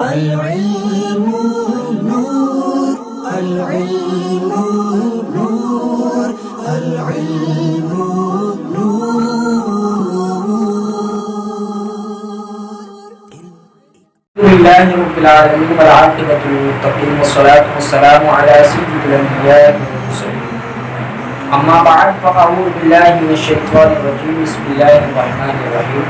العلم نور العلم نور العلم نور. لله رب العالمين والعاقبة للمتقين والصلاة والسلام على سيد الأنبياء والمرسلين. أما بعد فأعوذ بالله من الشيطان الرجيم. بسم الله الرحمن الرحيم.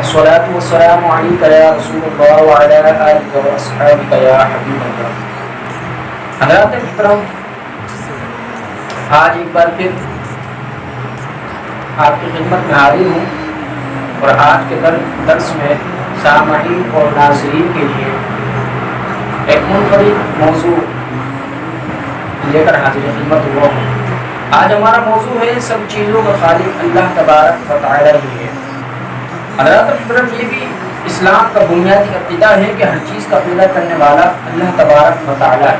الصلاة والسلام عليك يا رسول الله وعلى آلك وأصحابك يا حبيب الله. حضرات محترم، آج ایک بار پھر آپ کی خدمت میں حاضر ہوں اور آج کے درس میں سامعین اور ناظرین کے لیے ایک منفرد موضوع لے کر حاضر خدمت ہوا ہوں. آج ہمارا موضوع ہے سب چیزوں کا خالق اللہ تبارک و تعالی ہی ہے. حضرات محترم، یہ بھی اسلام کا بنیادی عقیدہ ہے کہ ہر چیز کا پیدا کرنے والا اللہ تبارک و تعالی ہے.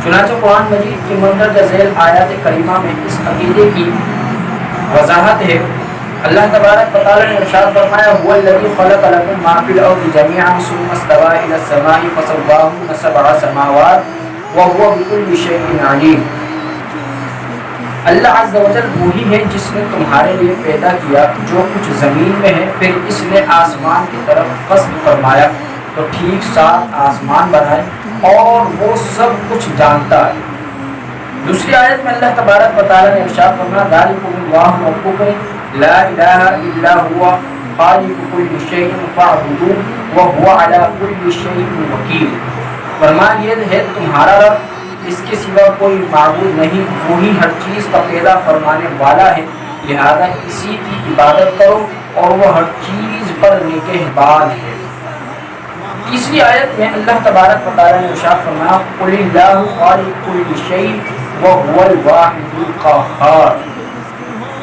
چنانچہ قرآن مجید کی مندرجہ ذیل آیات کریمہ میں اس عقیدے کی وضاحت ہے. اللہ تبارک و تعالی نے ارشاد فرمایا هو الذی خلق لكم ما فی الارض جميعا ثم استوى الى السماء فسواهن سبع سماوات وهو بكل شیء علیم. اللہ عز و جل وہی ہے جس نے تمہارے لیے پیدا کیا جو کچھ زمین میں ہے، پھر اس نے آسمان کی طرف قصد فرمایا تو ٹھیک 7 آسمان بنائے اور وہ سب کچھ جانتا ہے. دوسری آیت میں اللہ تبارک و تعالی نے ارشاد فرمایا ذالکم اللہ ربکم لا الہ الا هو خالق کل شیء فاعبدوہ وہو علی کل شیء وکیل. فرمان یہ ہے تمہارا رب، اس کے سوا کوئی معبود نہیں، وہی ہر چیز کا پیدا فرمانے والا ہے، لہذا اسی کی عبادت کرو اور وہ ہر چیز پر نگہبان ہے. تیسری آیت میں اللہ تبارک و تعالی نے ارشاد فرمایا قل اللہ خالق کل شیء وہو الواحد القہار.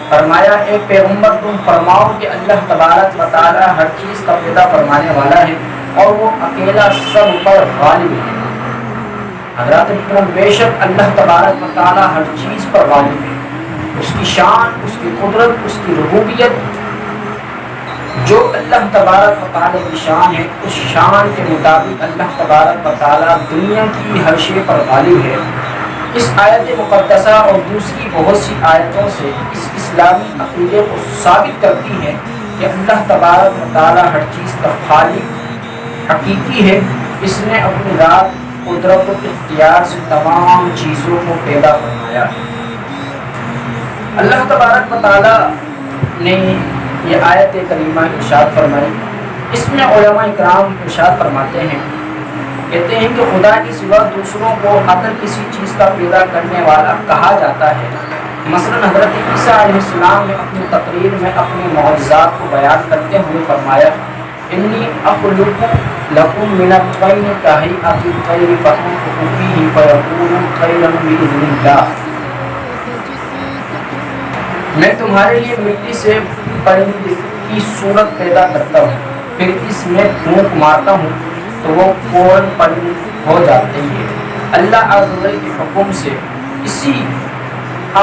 فرمایا اے پیغمبر تم فرماؤ کہ اللہ تبارک و تعالی ہر چیز کا پیدا فرمانے والا ہے اور وہ اکیلا سب پر غالب ہے. حضرات اکرام، بے شک اللہ تبارک و تعالی ہر چیز پر غالب ہے. اس کی شان، اس کی قدرت، اس کی ربوبیت، جو اللہ تبارک و تعالی کی شان ہے اس شان کے مطابق اللہ تبارک و تعالی دنیا کی ہر شے پر غالب ہے. اس آیت مقدسہ اور دوسری بہت سی آیتوں سے اس اسلامی عقیدے کو ثابت کرتی ہے کہ اللہ تبارک و تعالی ہر چیز کا خالق حقیقی ہے. اس نے اپنی ذات، قدرت و اختیار سے تمام چیزوں کو پیدا فرمایا ہے. اللہ تبارک و تعالی نے یہ آیت کریمہ ارشاد فرمائی. اس میں علماء اکرام ارشاد فرماتے ہیں، کہتے ہیں کہ خدا کے سوا دوسروں کو اگر کسی چیز کا پیدا کرنے والا کہا جاتا ہے. مثلا حضرت عیسیٰ علیہ السلام نے اپنی تقریر میں اپنے معجزات کو بیان کرتے ہوئے فرمایا انی اخلق لکم من الطین کہیئۃ الطیر فانفخ فیہ فیکون طیرا باذن اللہ. میں تمہارے لیے مٹی سے پرندے کی صورت پیدا کرتا ہوں، پھر اس میں پھونک مارتا ہوں تو وہ فوراً پرند ہو جاتے ہیں. اللہ عز و جل کے حکم سے اسی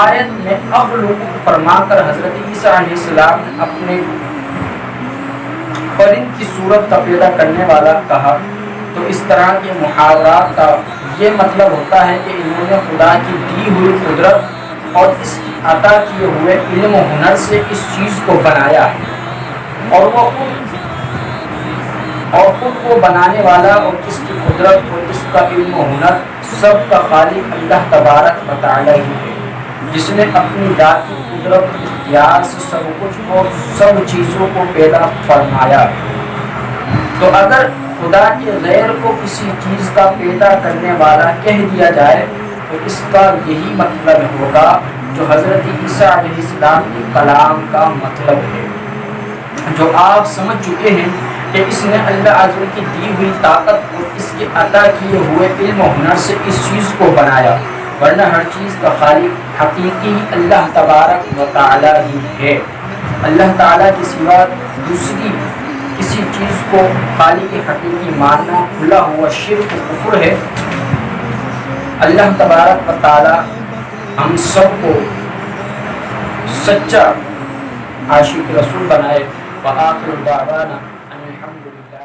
آیت میں اخلق فرما کر حضرت عیسیٰ علیہ السلام نے اپنے پرند کی صورت کا پیدا کرنے والا کہا. تو اس طرح کے محاورات کا یہ مطلب ہوتا ہے کہ انہوں نے خدا کی دی ہوئی قدرت اور اس کی عطا کیے ہوئے علم و ہنر سے اس چیز کو بنایا ہے اور خود کو بنانے والا اور اس کی قدرت اور اس کا علم و ہنر سب کا خالق اللہ تبارک و تعالی ہی ہے، جس نے اپنی ذاتی قدرت و اختیار سے سب کچھ اور سب چیزوں کو پیدا فرمایا ہے. تو اگر خدا کے غیر کو کسی چیز کا پیدا کرنے والا کہہ دیا جائے تو اس کا یہی مطلب ہوگا جو حضرت عیسیٰ علیہ السلام کے کلام کا مطلب ہے، جو آپ سمجھ چکے ہیں کہ اس نے اللہ عز و جل کی دی ہوئی طاقت اور اس کے عطا کیے ہوئے علم و ہنر سے اس چیز کو بنایا، ورنہ ہر چیز کا خالق حقیقی اللہ تبارک و تعالی ہی ہے. اللہ تعالی کے سوا دوسری کسی چیز کو خالق حقیقی ماننا کھلا ہوا شرک و کفر ہے. اللہ تبارک و تعالی ہم سب کو سچا عاشق رسول بنائے. وآخر دعوانا ان الحمد للہ.